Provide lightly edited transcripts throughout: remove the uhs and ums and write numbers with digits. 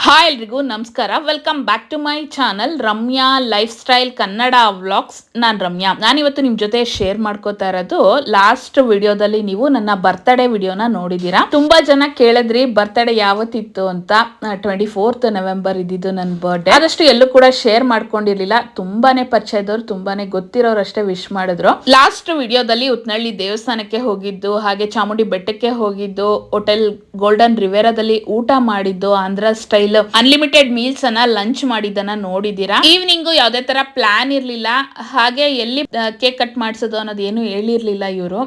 Hi ಎಲ್ರಿಗೂ ನಮಸ್ಕಾರ. Welcome back to my channel Ramya lifestyle Kannada vlogs. ನಾನು ರಮ್ಯಾ. ನಾನಿವತ್ತು ನಿಮ್ಮ ಜೊತೆ ಶೇರ್ ಮಾಡ್ಕೋತಾ ಇರೋದು ಲಾಸ್ಟ್ ವಿಡಿಯೋದಲ್ಲಿ ನೀವು ನನ್ನ ಬರ್ತ್ಡೇ ವಿಡಿಯೋನ ನೋಡಿದ್ದೀರಾ. ತುಂಬಾ ಜನ ಕೇಳಿದ್ರಿ ಬರ್ತ್ಡೇ ಯಾವತ್ತಿತ್ತು ಅಂತ. 24th November ಇದ್ದಿದ್ದು ನನ್ನ ಬರ್ತ್ಡೇ. ಆದಷ್ಟು ಎಲ್ಲೂ ಕೂಡ ಶೇರ್ ಮಾಡ್ಕೊಂಡಿರ್ಲಿಲ್ಲ. ತುಂಬಾನೇ ಪರಿಚಯದವ್ರು, ತುಂಬಾನೇ ಗೊತ್ತಿರೋರು ಅಷ್ಟೇ ವಿಶ್ ಮಾಡಿದ್ರು. ಲಾಸ್ಟ್ ವಿಡಿಯೋದಲ್ಲಿ ಉತ್ನಳ್ಳಿ ದೇವಸ್ಥಾನಕ್ಕೆ ಹೋಗಿದ್ದು, ಹಾಗೆ ಚಾಮುಂಡಿ ಬೆಟ್ಟಕ್ಕೆ ಹೋಗಿದ್ದು, ಹೋಟೆಲ್ ಗೋಲ್ಡನ್ ರಿವೇರಾದಲ್ಲಿ ಊಟ ಮಾಡಿದ್ದು, ಆಂಧ್ರ ಸ್ಟೈಲ್ ಅನ್ಲಿಮಿಟೆಡ್ ಮೀಲ್ಸ್ ಅನ್ನ ಲಂಚ್ ಮಾಡಿದ್ದನ್ನ ನೋಡಿದೀರಾ. ಈವ್ನಿಂಗ್ ಯಾವ್ದೇ ತರ ಪ್ಲಾನ್ ಇರ್ಲಿಲ್ಲ, ಹಾಗೆ ಎಲ್ಲಿ ಕೇಕ್ ಕಟ್ ಮಾಡಿಸೋದು ಅನ್ನೋದು ಏನು ಹೇಳಿರ್ಲಿಲ್ಲ ಇವರು.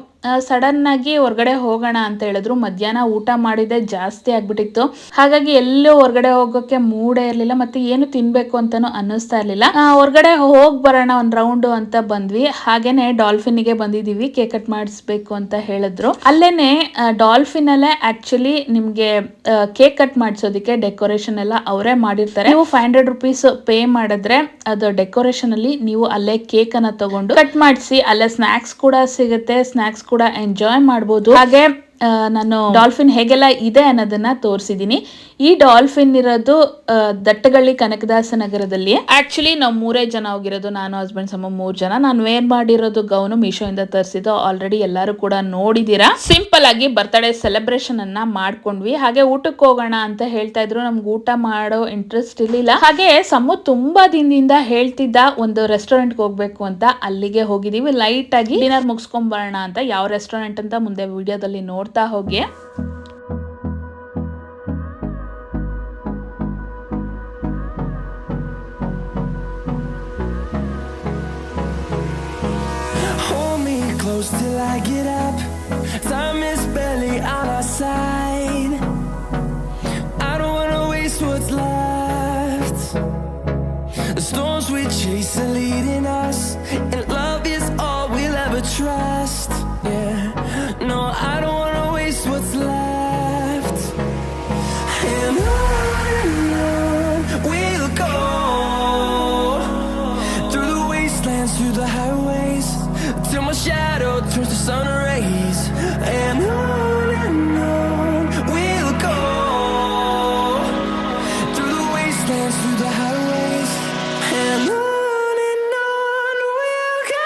ಸಡನ್ ಆಗಿ ಹೊರಗಡೆ ಹೋಗೋಣ ಅಂತ ಹೇಳಿದ್ರು. ಮಧ್ಯಾಹ್ನ ಊಟ ಮಾಡಿದೆ ಜಾಸ್ತಿ ಆಗ್ಬಿಟ್ಟಿತ್ತು, ಹಾಗಾಗಿ ಎಲ್ಲೂ ಹೊರಗಡೆ ಹೋಗೋಕೆ ಮೂಡೇ ಇರ್ಲಿಲ್ಲ, ಮತ್ತೆ ಏನು ತಿನ್ಬೇಕು ಅಂತಾನು ಅನ್ನಿಸ್ತಾ ಇರ್ಲಿಲ್ಲ. ಹೊರಗಡೆ ಹೋಗ್ ಬರೋಣ ಒಂದ್ ರೌಂಡ್ ಅಂತ ಬಂದ್ವಿ. ಹಾಗೇನೆ ಡಾಲ್ಫಿನ್ ಗೆ ಬಂದಿದೀವಿ, ಕೇಕ್ ಕಟ್ ಮಾಡಿಸ್ಬೇಕು ಅಂತ ಹೇಳಿದ್ರು. ಅಲ್ಲೇನೆ ಡಾಲ್ಫಿನ್ ಅಲ್ಲೇ ಆಕ್ಚುಲಿ ನಿಮ್ಗೆ ಕೇಕ್ ಕಟ್ ಮಾಡಿಸೋದಕ್ಕೆ ಡೆಕೋರೇಷನ್ ಎಲ್ಲ ಅವರೇ ಮಾಡಿರ್ತಾರೆ. ನೀವು 500 rupees ಪೇ ಮಾಡಿದ್ರೆ ಅದು ಡೆಕೋರೇಷನ್ ಅಲ್ಲಿ ನೀವು ಅಲ್ಲೇ ಕೇಕ್ ಅನ್ನ ತಗೊಂಡು ಕಟ್ ಮಾಡಿಸಿ, ಅಲ್ಲೇ ಸ್ನಾಕ್ಸ್ ಕೂಡ ಸಿಗುತ್ತೆ, ಸ್ನಾಕ್ಸ್ ಕೂಡ ಎಂಜಾಯ್ ಮಾಡಬಹುದು. ಹಾಗೆ ನಾನು ಡಾಲ್ಫಿನ್ ಹೇಗೆಲ್ಲ ಇದೆ ಅನ್ನೋದನ್ನ ತೋರಿಸಿದೀನಿ. ಈ ಡಾಲ್ಫಿನ್ ಇರೋದು ದಟ್ಟಗಳ್ಳಿ ಕನಕದಾಸ ನಗರದಲ್ಲಿ. ಆಕ್ಚುಲಿ ನಾವು 3 ಜನ ಹೋಗಿರೋದು, ನಾನು ಹಸ್ಬೆಂಡ್ ಸಮ 3 ಜನ. ನಾನು ವೇರ್ ಮಾಡಿರೋದು ಗೌನು ಮೀಶೋ ಇಂದ ತರಿಸಿದ್ದು, ಆಲ್ರೆಡಿ ಎಲ್ಲರೂ ಕೂಡ ನೋಡಿದೀರಾ. ಸಿಂಪಲ್ ಆಗಿ ಬರ್ತ್ಡೇ ಸೆಲೆಬ್ರೇಷನ್ ಅನ್ನ ಮಾಡ್ಕೊಂಡ್ವಿ. ಹಾಗೆ ಊಟಕ್ಕೆ ಹೋಗೋಣ ಅಂತ ಹೇಳ್ತಾ ಇದ್ರು. ನಮ್ಗೆ ಊಟ ಮಾಡೋ ಇಂಟ್ರೆಸ್ಟ್ ಇರ್ಲಿಲ್ಲ. ಹಾಗೆ ಸಮು ತುಂಬಾ ದಿನದಿಂದ ಹೇಳ್ತಿದ್ದ ಒಂದು ರೆಸ್ಟೋರೆಂಟ್ಗೆ ಹೋಗ್ಬೇಕು ಅಂತ, ಅಲ್ಲಿಗೆ ಹೋಗಿದೀವಿ. ಲೈಟ್ ಆಗಿ ಡಿನ್ನರ್ ಮುಗಿಸ್ಕೊಂಡ್ ಬರೋಣ ಅಂತ. ಯಾವ ರೆಸ್ಟೋರೆಂಟ್ ಅಂತ ಮುಂದೆ ವಿಡಿಯೋದಲ್ಲಿ ನೋಡ್ತಾ ಹೋಗಿ. Close till I get up. Time is barely on our side. I don't wanna waste what's left. The storms we chase are leading us, and love is all we'll ever trust. Yeah, no, I don't wanna waste what's left. And on we'll go, through the wastelands, through the highways, till my shadow turns to sun rays. And on we'll go, through the wastelands, through the highways. And on we'll go.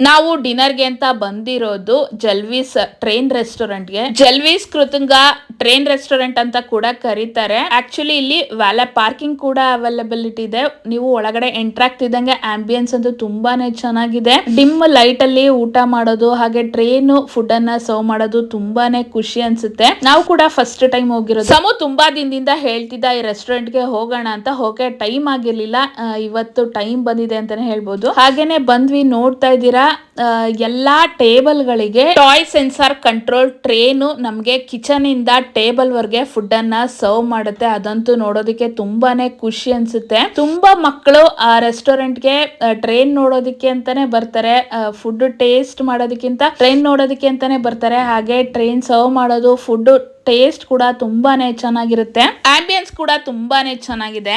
ನಾವು ಡಿನ್ನರ್ಗೆ ಅಂತ ಬಂದಿರೋದು ಜಲ್ವೀಸ್ train ರೆಸ್ಟೋರೆಂಟ್ಗೆ. ಜಲ್ವೀಸ್ ಕೃತಂಗ train restaurant ಅಂತ ಕೂಡ ಕರೀತಾರೆ. Actually ಇಲ್ಲಿ ವ್ಯಾಲೆ parking ಕೂಡ availability ಇದೆ. ನೀವು ಒಳಗಡೆ ಎಂಟರ್ ಆಗ್ತಿದ್ದಂಗೆ ಆಂಬಿಯನ್ಸ್ ಅಂತೂ ತುಂಬಾನೇ ಚೆನ್ನಾಗಿದೆ. ಡಿಮ್ ಲೈಟ್ ಅಲ್ಲಿ ಊಟ ಮಾಡೋದು, ಹಾಗೆ ಟ್ರೈನ್ ಫುಡ್ ಅನ್ನ ಸರ್ವ್ ಮಾಡೋದು ತುಂಬಾನೇ ಖುಷಿ ಅನ್ಸುತ್ತೆ. ನಾವು ಕೂಡ ಫಸ್ಟ್ ಟೈಮ್ ಹೋಗಿರೋದು. ಸಮು ತುಂಬಾ ದಿನದಿಂದ ಹೇಳ್ತಿದ್ದ ಈ ರೆಸ್ಟೋರೆಂಟ್ ಗೆ ಹೋಗೋಣ ಅಂತ. ಹೋಗೋ ಟೈಮ್ ಆಗಿರ್ಲಿಲ್ಲ, ಇವತ್ತು ಟೈಮ್ ಬಂದಿದೆ ಅಂತಾನೆ ಹೇಳ್ಬೋದು. ಹಾಗೇನೆ ಬಂದ್ವಿ. ನೋಡ್ತಾ ಇದ್ದೀರಾ ಎಲ್ಲಾ ಟೇಬಲ್ ಗಳಿಗೆ ಟಾಯ್ ಸೆನ್ಸಾರ್ ಕಂಟ್ರೋಲ್ ಟ್ರೇನ್ ನಮ್ಗೆ ಕಿಚನ್ ಇಂದ ಟೇಬಲ್ ವರ್ಗೆ ಫುಡ್ ಅನ್ನ ಸರ್ವ್ ಮಾಡುತ್ತೆ. ಅದಂತೂ ನೋಡೋದಕ್ಕೆ ತುಂಬಾನೇ ಖುಷಿ ಅನ್ಸುತ್ತೆ. ತುಂಬಾ ಮಕ್ಕಳು ಆ ರೆಸ್ಟೋರೆಂಟ್ ಗೆ ಟ್ರೈನ್ ನೋಡೋದಕ್ಕೆ ಅಂತಾನೆ ಬರ್ತಾರೆ. ಫುಡ್ ಟೇಸ್ಟ್ ಮಾಡೋದಕ್ಕಿಂತ ಟ್ರೈನ್ ನೋಡೋದಕ್ಕೆ ಅಂತಾನೆ ಬರ್ತಾರೆ. ಹಾಗೆ ಟ್ರೈನ್ ಸರ್ವ್ ಮಾಡೋದು, ಫುಡ್ ಟೇಸ್ಟ್ ಕೂಡ ತುಂಬಾನೇ ಚೆನ್ನಾಗಿರುತ್ತೆ. ಆಂಬಿಯನ್ಸ್ ಕೂಡ ತುಂಬಾನೇ ಚೆನ್ನಾಗಿದೆ.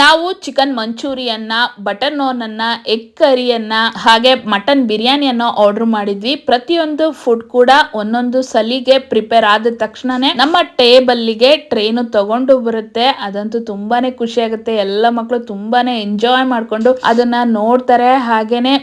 ನಾವು ಚಿಕನ್ ಮಂಚೂರಿಯನ್ನ, ಬಟರ್ ನಾನ್ ಅನ್ನ, ಎಗ್ ಕರಿಯನ್ನ, ಹಾಗೆ ಮಟನ್ ಬಿರಿಯಾನಿಯನ್ನ ಆರ್ಡರ್ ಮಾಡಿದ್ವಿ. ಪ್ರತಿಯೊಂದು ಫುಡ್ ಕೂಡ ಒಂದೊಂದು ಸಲಿಗೆ ಪ್ರಿಪೇರ್ ಆದ ತಕ್ಷಣನೇ ನಮ್ಮ ಟೇಬಲ್ಗೆ ಟ್ರೈನ್ ತಗೊಂಡು ಬರುತ್ತೆ. ಅದಂತೂ ತುಂಬಾನೇ ಖುಷಿ ಆಗುತ್ತೆ. ಎಲ್ಲ ಮಕ್ಕಳು ತುಂಬಾನೇ ಎಂಜಾಯ್ ಮಾಡ್ಕೊಂಡು ಅದನ್ನ ನೋಡ್ತಾರೆ. ಹಾಗೇನೆ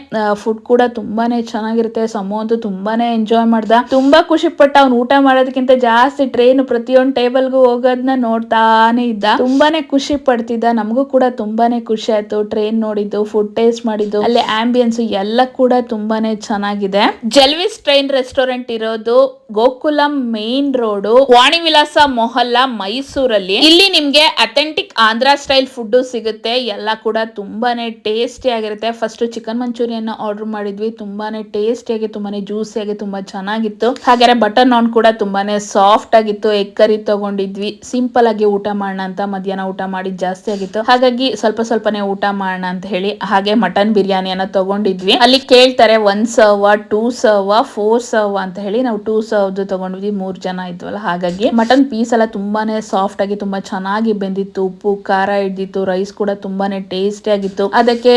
ಫುಡ್ ಕೂಡ ತುಂಬಾನೇ ಚೆನ್ನಾಗಿರುತ್ತೆ. ಸಮೂ ಅಂತೂ ತುಂಬಾನೇ ಎಂಜಾಯ್ ಮಾಡ್ದ. ತುಂಬಾ ಖುಷಿ ಪಟ್ಟ. ಅವ್ನು ಊಟ ಮಾಡೋದಕ್ಕಿಂತ ಜಾಸ್ತಿ ಟ್ರೈನ್ ಪ್ರತಿಯೊಂದು ಟೇಬಲ್ಗೂ ಹೋಗೋದನ್ನ ನೋಡ್ತಾನೆ ಇದ್ದ. ತುಂಬಾನೇ ಖುಷಿ ಪಡ್ತಿದ್ದ. ನಮಗೂ ಕೂಡ ತುಂಬಾನೇ ಖುಷಿ ಆಯ್ತು. ಟ್ರೈನ್ ನೋಡಿದ್ದು, ಫುಡ್ ಟೇಸ್ಟ್ ಮಾಡಿದ್ದು, ಅಲ್ಲಿ ಆಂಬಿಯನ್ಸ್ ಎಲ್ಲ ಕೂಡ ತುಂಬಾನೇ ಚೆನ್ನಾಗಿದೆ. ಜಲ್ವಿಸ್ ಟ್ರೈನ್ ರೆಸ್ಟೋರೆಂಟ್ ಇರೋದು ಗೋಕುಲಂ ಮೇನ್ ರೋಡ್, ವಾಣಿ ವಿಲಾಸ ಮೊಹಲ್ಲಾ, ಮೈಸೂರಲ್ಲಿ. ಇಲ್ಲಿ ನಿಮ್ಗೆ ಅಥೆಂಟಿಕ್ ಆಂಧ್ರ ಸ್ಟೈಲ್ ಫುಡ್ ಸಿಗುತ್ತೆ. ಎಲ್ಲ ಕೂಡ ತುಂಬಾನೇ ಟೇಸ್ಟಿ ಆಗಿರುತ್ತೆ. ಫಸ್ಟ್ ಚಿಕನ್ ಮಂಚೂರಿಯನ್ ಆರ್ಡರ್ ಮಾಡಿದ್ವಿ. ತುಂಬಾನೇ ಟೇಸ್ಟಿಯಾಗಿ, ತುಂಬಾನೇ ಜ್ಯೂಸಿಯಾಗಿ, ತುಂಬಾ ಚೆನ್ನಾಗಿತ್ತು. ಹಾಗೆ ಬಟರ್ ನಾನ್ ಕೂಡ ತುಂಬಾನೇ ಸಾಫ್ಟ್ ಆಗಿತ್ತು. Egg curry ತಗೊಂಡಿದ್ವಿ. ಸಿಂಪಲ್ ಆಗಿ ಊಟ ಮಾಡೋಣ ಅಂತ ಮಧ್ಯಾಹ್ನ ಊಟ ಮಾಡಿದ್ ಜಾಸ್ತಿ ಆಗಿತ್ತು. ಹಾಗಾಗಿ ಸ್ವಲ್ಪನೇ ಊಟ ಮಾಡೋಣ ಅಂತ ಹೇಳಿ ಹಾಗೆ ಮಟನ್ ಬಿರಿಯಾನಿಯನ್ನ ತಗೊಂಡಿದ್ವಿ. ಅಲ್ಲಿ ಕೇಳ್ತಾರೆ 1 ಸರ್ವ 2 ಸರ್ವ 4 ಸರ್ವ ಅಂತ ಹೇಳಿ ನಾವು 2 ಸರ್ವ್ ತಗೊಂಡ್ವಿ. 3 ಜನ ಇದ್ವಲ್ಲ, ಹಾಗಾಗಿ ಮಟನ್ ಪೀಸ್ ಎಲ್ಲ ತುಂಬಾನೇ ಸಾಫ್ಟ್ ಆಗಿ ತುಂಬಾ ಚೆನ್ನಾಗಿ ಬೆಂದಿತ್ತು. ಉಪ್ಪು ಖಾರ ಹಿಡಿದಿತ್ತು. ರೈಸ್ ಕೂಡ ತುಂಬಾನೇ ಟೇಸ್ಟಿ ಆಗಿತ್ತು. ಅದಕ್ಕೆ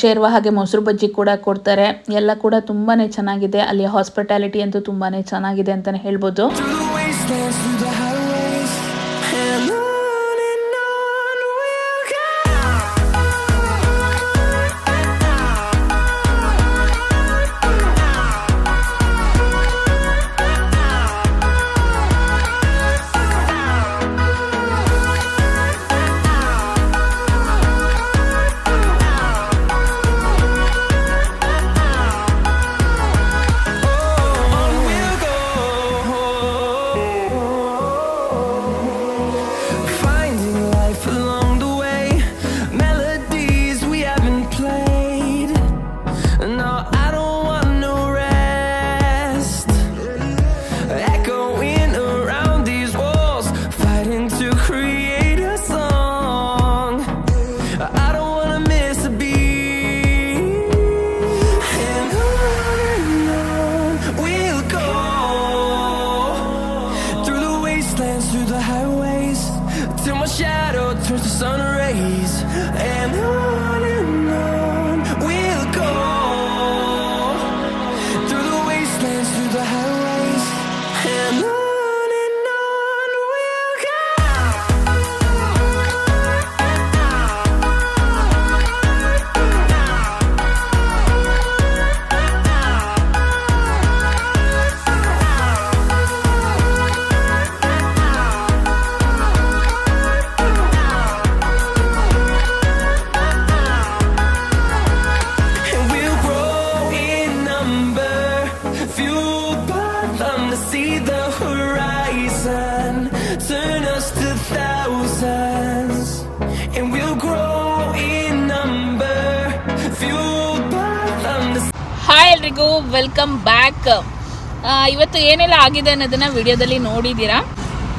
ಶೇರ್ವಾ ಹಾಗೆ ಮೊಸರು ಬಜ್ಜಿ ಕೂಡ ಕೊಡ್ತಾರೆ. ಎಲ್ಲ ಕೂಡ ತುಂಬಾನೇ ಚೆನ್ನಾಗಿದೆ. ಅಲ್ಲಿ ಹಾಸ್ಪಿಟಾಲಿಟಿ ಅಂತೂ ತುಂಬಾನೇ ಚೆನ್ನಾಗಿದೆ ಅಂತಾನೆ ಹೇಳ್ಬೋದು. ಹಾಯ್ ಎಲ್ರಿಗೂ, ವೆಲ್ಕಮ್ ಬ್ಯಾಕ್. ಇವತ್ತು ಏನೆಲ್ಲ ಆಗಿದೆ ಅನ್ನೋದನ್ನ ವಿಡಿಯೋದಲ್ಲಿ ನೋಡಿದ್ದೀರಾ.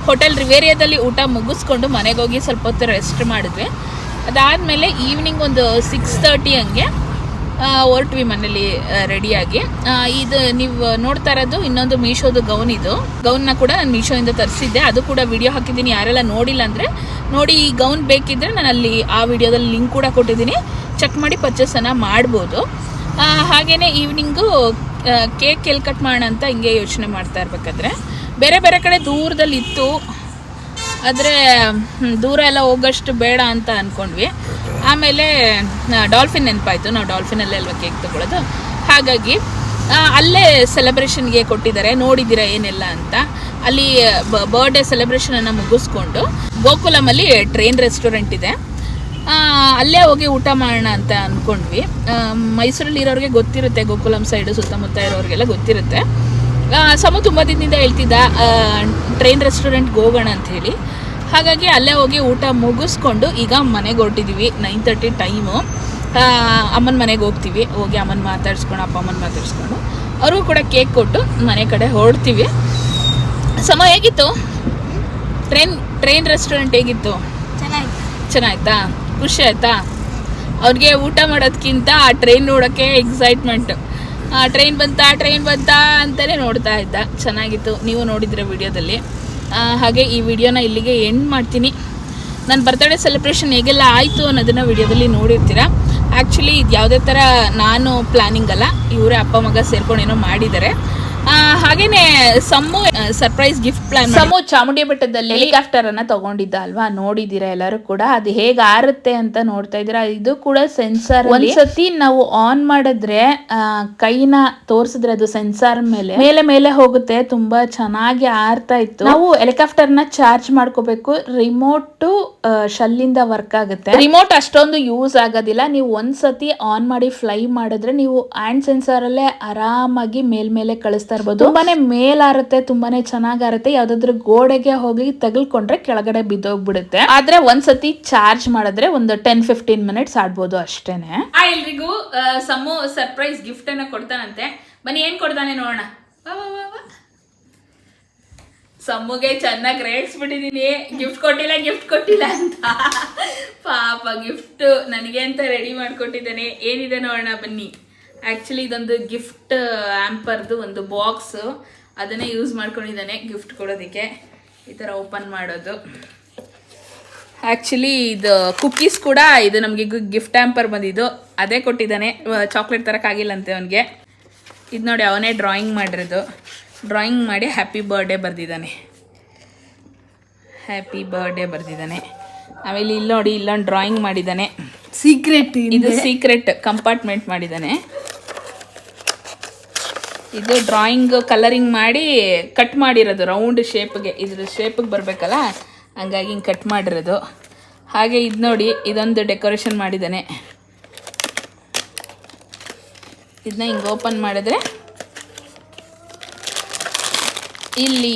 ಹೋಟೆಲ್ ರಿವೇರಿಯಾದಲ್ಲಿ ಊಟ ಮುಗಿಸ್ಕೊಂಡು ಮನೆಗೆ ಹೋಗಿ ಸ್ವಲ್ಪ ಹೊತ್ತು ರೆಸ್ಟ್ ಮಾಡಿದ್ವಿ. ಅದಾದಮೇಲೆ ಈವ್ನಿಂಗ್ ಒಂದು 6:30 ಹಂಗೆ ಹೊರಟ್ವಿ ಮನೇಲಿ ರೆಡಿಯಾಗಿ. ಇದು ನೀವು ನೋಡ್ತಾ ಇರೋದು ಇನ್ನೊಂದು ಮೀಶೋದು ಗೌನ್. ಇದು ಗೌನ್ನ ಕೂಡ ನಾನು ಮೀಶೋಯಿಂದ ತರಿಸಿದ್ದೆ. ಅದು ಕೂಡ ವಿಡಿಯೋ ಹಾಕಿದ್ದೀನಿ. ಯಾರೆಲ್ಲ ನೋಡಿಲ್ಲ ಅಂದರೆ ನೋಡಿ. ಈ ಗೌನ್ ಬೇಕಿದ್ದರೆ ನಾನು ಅಲ್ಲಿ ಆ ವಿಡಿಯೋದಲ್ಲಿ ಲಿಂಕ್ ಕೂಡ ಕೊಟ್ಟಿದ್ದೀನಿ. ಚೆಕ್ ಮಾಡಿ ಪರ್ಚೇಸನ್ನು ಮಾಡ್ಬೋದು. ಹಾಗೆಯೇ ಈವ್ನಿಂಗು ಕೇಕ್ ಎಲ್ಲಿ ಕಟ್ ಮಾಡೋಣ ಅಂತ ಹಿಂಗೆ ಯೋಚನೆ ಮಾಡ್ತಾ ಇರ್ಬೇಕಾದ್ರೆ ಬೇರೆ ಬೇರೆ ಕಡೆ ದೂರದಲ್ಲಿ ಇತ್ತು. ಆದರೆ ದೂರ ಎಲ್ಲ ಹೋಗೋಷ್ಟು ಬೇಡ ಅಂತ ಅಂದ್ಕೊಂಡ್ವಿ. ಆಮೇಲೆ ಡಾಲ್ಫಿನ್ ನೆನಪಾಯಿತು. ನಾವು ಡಾಲ್ಫಿನಲ್ಲೇ ಅಲ್ವಾ ಕೇಕ್ ತೊಗೊಳ್ಳೋದು. ಹಾಗಾಗಿ ಅಲ್ಲೇ ಸೆಲೆಬ್ರೇಷನ್ಗೆ ಕೊಟ್ಟಿದ್ದಾರೆ. ನೋಡಿದ್ದೀರಾ ಏನೆಲ್ಲ ಅಂತ. ಅಲ್ಲಿ ಬರ್ಡೇ ಸೆಲೆಬ್ರೇಷನನ್ನು ಮುಗಿಸ್ಕೊಂಡು ಗೋಕುಲಮಲ್ಲಿ ಟ್ರೈನ್ ರೆಸ್ಟೋರೆಂಟ್ ಇದೆ, ಅಲ್ಲೇ ಹೋಗಿ ಊಟ ಮಾಡೋಣ ಅಂತ ಅಂದ್ಕೊಂಡ್ವಿ. ಮೈಸೂರಲ್ಲಿ ಇರೋರಿಗೆ ಗೊತ್ತಿರುತ್ತೆ, ಗೋಕುಲಂ ಸೈಡು ಸುತ್ತಮುತ್ತ ಇರೋರಿಗೆಲ್ಲ ಗೊತ್ತಿರುತ್ತೆ. ಸಮು ತುಂಬ ದಿನದಿಂದ ಹೇಳ್ತಿದ್ದ ಟ್ರೈನ್ ರೆಸ್ಟೋರೆಂಟ್ಗೆ ಹೋಗೋಣ ಅಂಥೇಳಿ. ಹಾಗಾಗಿ ಅಲ್ಲೇ ಹೋಗಿ ಊಟ ಮುಗಿಸ್ಕೊಂಡು ಈಗ ಮನೆಗೆ ಹೊರಟಿದ್ದೀವಿ. 9:30 ಟೈಮು. ಅಮ್ಮನ ಮನೆಗೆ ಹೋಗ್ತೀವಿ. ಹೋಗಿ ಅಮ್ಮನ ಮಾತಾಡಿಸ್ಕೊಂಡು ಅಪ್ಪ ಅಮ್ಮನ ಮಾತಾಡಿಸ್ಕೊಂಡು ಅವ್ರಿಗೂ ಕೂಡ ಕೇಕ್ ಕೊಟ್ಟು ಮನೆ ಕಡೆ ಹೊರಡ್ತೀವಿ. ಸಮ ಹೇಗಿತ್ತು? ಟ್ರೈನ್ ರೆಸ್ಟೋರೆಂಟ್ ಹೇಗಿತ್ತು? ಚೆನ್ನಾಯ್ತಾ? ಖುಷಿ ಆಯಿತಾ? ಅವ್ರಿಗೆ ಊಟ ಮಾಡೋದಕ್ಕಿಂತ ಆ ಟ್ರೈನ್ ನೋಡೋಕ್ಕೆ ಎಕ್ಸೈಟ್ಮೆಂಟು. ಟ್ರೈನ್ ಬಂತಾ ಅಂತಲೇ ನೋಡ್ತಾ ಇದ್ದ. ಚೆನ್ನಾಗಿತ್ತು. ನೀವು ನೋಡಿದ್ರೆ ವಿಡಿಯೋದಲ್ಲಿ. ಹಾಗೆ ಈ ವಿಡಿಯೋನ ಇಲ್ಲಿಗೆ ಎಂಡ್ ಮಾಡ್ತೀನಿ. ನನ್ನ ಬರ್ತ್ಡೇ ಸೆಲೆಬ್ರೇಷನ್ ಹೇಗೆಲ್ಲ ಆಯಿತು ಅನ್ನೋದನ್ನು ವಿಡಿಯೋದಲ್ಲಿ ನೋಡಿರ್ತೀರ. ಆ್ಯಕ್ಚುಲಿ ಇದು ಯಾವುದೇ ಥರ ನಾನು ಪ್ಲ್ಯಾನಿಂಗ್ ಅಲ್ಲ, ಇವರೇ ಅಪ್ಪ ಮಗ ಸೇರ್ಕೊಂಡು ಏನೋ ಮಾಡಿದ್ದಾರೆ. ಹಾಗೇನೆ sum surprise gift plan. Sum Chamundi ಬೆಟ್ಟದಲ್ಲಿ ಹೆಲಿಕಾಪ್ಟರ್ ಅನ್ನ ತಗೊಂಡಿದ್ದ ಅಲ್ವಾ, ನೋಡಿದ್ದೀರಾ ಎಲ್ಲರೂ ಕೂಡ. ಅದು ಹೇಗೆ ಆರುತ್ತೆ ಅಂತ ನೋಡ್ತಾ ಇದ್ದೀರಾ. ಇದು ಕೂಡ ಸೆನ್ಸಾರ್. ಒಂದ್ಸತಿ ನಾವು ಆನ್ ಮಾಡಿದ್ರೆ ಕೈನ ತೋರಿಸಿದ್ರೆ ಅದು ಸೆನ್ಸಾರ್ ಮೇಲೆ ಹೋಗುತ್ತೆ. ತುಂಬಾ ಚೆನ್ನಾಗಿ ಆರ್ತಾ ಇತ್ತು. ನಾವು ಹೆಲಿಕಾಪ್ಟರ್ ನ ಚಾರ್ಜ್ ಮಾಡ್ಕೋಬೇಕು. ರಿಮೋಟ್ ಶಲ್ಲಿಂದ ವರ್ಕ್ ಆಗುತ್ತೆ. ರಿಮೋಟ್ ಅಷ್ಟೊಂದು ಯೂಸ್ ಆಗೋದಿಲ್ಲ. ನೀವು ಒಂದ್ಸತಿ ಆನ್ ಮಾಡಿ ಫ್ಲೈ ಮಾಡಿದ್ರೆ ನೀವು ಹ್ಯಾಂಡ್ ಸೆನ್ಸಾರ್ ಅಲ್ಲೇ ಆರಾಮಾಗಿ ಮೇಲ್ಮೇಲೆ ಕಳಿಸ್ತಾ ಇರ್ಬೋದು. ತುಂಬಾನೇ ಮೇಲಾರುತ್ತೆ, ತುಂಬಾನೇ ಚೆನ್ನಾಗಾರುತ್ತೆ. ಯಾವ್ದಾದ್ರು ಗೋಡೆಗೆ ಹೋಗಿ ತಗಲ್ಕೊಂಡ್ರೆ ಕೆಳಗಡೆ ಬಿದ್ದೋಗ್ಬಿಡುತ್ತೆ. ಆದ್ರೆ ಒಂದ್ಸತಿ ಚಾರ್ಜ್ ಮಾಡಿದ್ರೆ ಒಂದು 10-15 ಮಿನಿಟ್ಸ್ ಆಡ್ಬೋದು ಅಷ್ಟೇನೆ. ಎಲ್ರಿಗೂ ಸಮ್ಮು ಸರ್ಪ್ರೈಸ್ ಗಿಫ್ಟ್ ಅನ್ನ ಕೊಡ್ತಾನಂತೆ. ಬನ್ನಿ ಏನ್ ಕೊಡ್ತಾನೆ ನೋಡೋಣ. ಸಮ್ಮಗೆ ಚೆನ್ನಾಗಿ ರೇಗಿಸ್ಬಿಟ್ಟಿದೀನಿ, ಗಿಫ್ಟ್ ಕೊಟ್ಟಿಲ್ಲ ಅಂತ. ಪಾಪ ಗಿಫ್ಟ್ ನನಗೆ ಅಂತ ರೆಡಿ ಮಾಡ್ಕೊಟ್ಟಿದ್ದಾನೆ. ಏನಿದೆ ನೋಡೋಣ ಬನ್ನಿ. ಆ್ಯಕ್ಚುಲಿ ಇದೊಂದು ಗಿಫ್ಟ್ ಆ್ಯಂಪರ್ದು ಒಂದು ಬಾಕ್ಸು, ಅದನ್ನೇ ಯೂಸ್ ಮಾಡ್ಕೊಂಡಿದ್ದಾನೆ ಗಿಫ್ಟ್ ಕೊಡೋದಕ್ಕೆ. ಈ ಥರ ಓಪನ್ ಮಾಡೋದು. ಆ್ಯಕ್ಚುಲಿ ಇದು ಕುಕ್ಕೀಸ್ ಕೂಡ ಇದು ನಮಗೆ ಗಿಫ್ಟ್ ಆ್ಯಂಪರ್ ಬಂದಿದ್ದು, ಅದೇ ಕೊಟ್ಟಿದ್ದಾನೆ. ಚಾಕ್ಲೇಟ್ ತರೋಕ್ಕಾಗಿಲ್ಲಂತೆ ಅವನಿಗೆ. ಇದು ನೋಡಿ ಅವನೇ ಡ್ರಾಯಿಂಗ್ ಮಾಡಿರೋದು. ಡ್ರಾಯಿಂಗ್ ಮಾಡಿ ಹ್ಯಾಪಿ ಬರ್ಡೇ ಬರೆದಿದ್ದಾನೆ. ಆಮೇಲೆ ಇಲ್ಲಿ ನೋಡಿ ಇಲ್ಲೊಂದು ಡ್ರಾಯಿಂಗ್ ಮಾಡಿದ್ದಾನೆ. ಸೀಕ್ರೆಟ್ ಇದು ಸೀಕ್ರೆಟ್ ಕಂಪಾರ್ಟ್ಮೆಂಟ್ ಮಾಡಿದ್ದಾನೆ. ಇದು ಡ್ರಾಯಿಂಗ್ ಕಲರಿಂಗ್ ಮಾಡಿ ಕಟ್ ಮಾಡಿರೋದು ರೌಂಡ್ ಶೇಪ್ಗೆ, ಇದ್ರ ಶೇಪಿಗೆ ಬರಬೇಕಲ್ಲ, ಹಂಗಾಗಿ ಹಿಂಗೆ ಕಟ್ ಮಾಡಿರೋದು. ಹಾಗೆ ಇದು ನೋಡಿ ಇದೊಂದು ಡೆಕೋರೇಷನ್ ಮಾಡಿದ್ದಾನೆ. ಇದನ್ನ ಹಿಂಗೆ ಓಪನ್ ಮಾಡಿದ್ರೆ ಇಲ್ಲಿ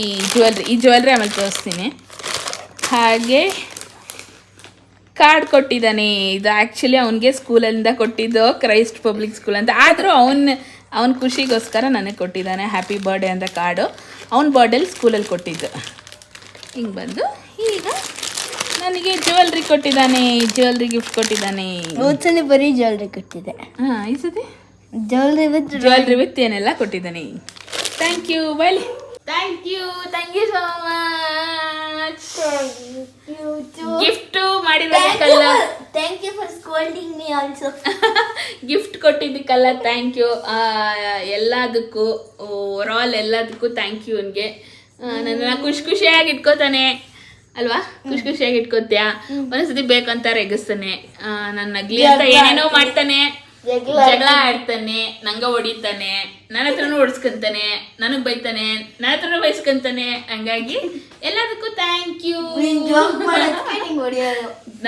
ಈ ಜ್ಯುವೆಲ್ರಿ ಆಮೇಲೆ ತೋರಿಸ್ತೀನಿ. ಹಾಗೆ ಕಾರ್ಡ್ ಕೊಟ್ಟಿದ್ದಾನೆ. ಇದು ಆ್ಯಕ್ಚುಲಿ ಅವನಿಗೆ ಸ್ಕೂಲಿಂದ ಕೊಟ್ಟಿದ್ದು, ಕ್ರೈಸ್ಟ್ ಪಬ್ಲಿಕ್ ಸ್ಕೂಲ್ ಅಂತ. ಆದರೂ ಅವನ ಖುಷಿಗೋಸ್ಕರ ನನಗೆ ಕೊಟ್ಟಿದ್ದಾನೆ ಹ್ಯಾಪಿ ಬರ್ಡೇ ಅಂತ ಕಾರ್ಡು. ಅವ್ನ ಬರ್ಡೇಲಿ ಸ್ಕೂಲಲ್ಲಿ ಕೊಟ್ಟಿದ್ದು. ಹಿಂಗೆ ಬಂದು ಈಗ ನನಗೆ ಜ್ಯುವೆಲ್ರಿ ಕೊಟ್ಟಿದ್ದಾನೆ, ಗಿಫ್ಟ್ ಕೊಟ್ಟಿದ್ದಾನೆ. ಒಂದ್ಸಲ ಬರೀ ಜ್ಯುವೆಲ್ರಿ ಕೊಟ್ಟಿದ್ದೆ. ಹಾಂ, ಈ ಸತಿ ಜ್ಯುವೆಲ್ರಿ ವಿತ್ ಏನೆಲ್ಲ ಕೊಟ್ಟಿದ್ದಾನೆ. ಥ್ಯಾಂಕ್ ಯು ಬೈಲಿ. Thank you so much. Gift ಮಾಡಿರೋದಕ್ಕಲ್ಲ, thank you for scolding me also. Gift ಕೊಟ್ಟಿದ್ದಕ್ಕಲ್ಲ, ಥ್ಯಾಂಕ್ ಯು ಎಲ್ಲದಕ್ಕೂ, ಓವರಾಲ್ ಎಲ್ಲದಕ್ಕೂ ಥ್ಯಾಂಕ್ ಯು. ಅವನಿಗೆ ನನ್ನ ಖುಷಿಯಾಗಿ ಇಟ್ಕೋತಾನೆ ಅಲ್ವಾ? ಖುಷಿಯಾಗಿ ಇಟ್ಕೋತ್ಯಾ. ಒಂದೊಂದ್ಸತಿ ಬೇಕಂತ ರೆಗಿಸ್ತಾನೆ, ನನ್ನ ನಗ್ಲಿ ಅಂತ ಏನೇನೋ ಮಾಡ್ತಾನೆ, ಜಗಳ ಆಡ್ತಾನೆ, ನಂಗೆ ಹೊಡಿತಾನೆ, ನನ್ನ ಹತ್ರನೂ ಹೊಡ್ಸ್ಕೊಂತಾನೆ, ನನಗೆ ಬೈತಾನೆ, ನನ್ನ ಹತ್ರನೂ ಬೈಸ್ಕೊಂತಾನೆ. ಹಂಗಾಗಿ ಎಲ್ಲದಕ್ಕೂ ಥ್ಯಾಂಕ್ ಯು.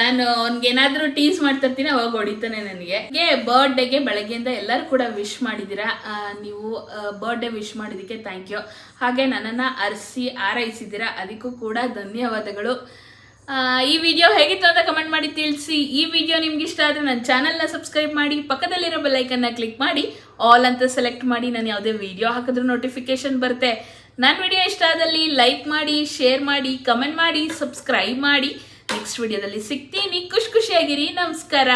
ನಾನು ಅವ್ನಿಗೇನಾದ್ರೂ ಟೀಸ್ ಮಾಡ್ತಿರ್ತೀನಿ, ಅವಾಗ ಹೊಡಿತಾನೆ ನನಗೆ. ಬರ್ಡೇಗೆ ಬೆಳಗ್ಗೆಯಿಂದ ಎಲ್ಲರೂ ಕೂಡ ವಿಶ್ ಮಾಡಿದ್ದೀರಾ. ನೀವು ಬರ್ಡೇ ವಿಶ್ ಮಾಡಿದ್ದಕ್ಕೆ ಥ್ಯಾಂಕ್ ಯು. ಹಾಗೆ ನನ್ನನ್ನು ಆರೈಸಿದ್ದೀರಾ, ಅದಕ್ಕೂ ಕೂಡ ಧನ್ಯವಾದಗಳು. ಈ ವಿಡಿಯೋ ಹೇಗಿತ್ತು ಅಂತ ಕಮೆಂಟ್ ಮಾಡಿ ತಿಳಿಸಿ. ಈ ವಿಡಿಯೋ ನಿಮ್ಗೆ ಇಷ್ಟ ಆದರೆ ನನ್ನ ಚಾನಲ್ನ ಸಬ್ಸ್ಕ್ರೈಬ್ ಮಾಡಿ, ಪಕ್ಕದಲ್ಲಿರೋ ಬೆಲ್ಲೈಕನ್ನ ಕ್ಲಿಕ್ ಮಾಡಿ ಆಲ್ ಅಂತ ಸೆಲೆಕ್ಟ್ ಮಾಡಿ. ನಾನು ಯಾವುದೇ ವಿಡಿಯೋ ಹಾಕಿದ್ರೂ ನೋಟಿಫಿಕೇಶನ್ ಬರುತ್ತೆ. ನನ್ನ ವಿಡಿಯೋ ಇಷ್ಟ ಆದಲ್ಲಿ ಲೈಕ್ ಮಾಡಿ, ಶೇರ್ ಮಾಡಿ, ಕಮೆಂಟ್ ಮಾಡಿ, ಸಬ್ಸ್ಕ್ರೈಬ್ ಮಾಡಿ. ನೆಕ್ಸ್ಟ್ ವಿಡಿಯೋದಲ್ಲಿ ಸಿಗ್ತೀನಿ. ಖುಷಿಯಾಗಿರಿ. ನಮಸ್ಕಾರ.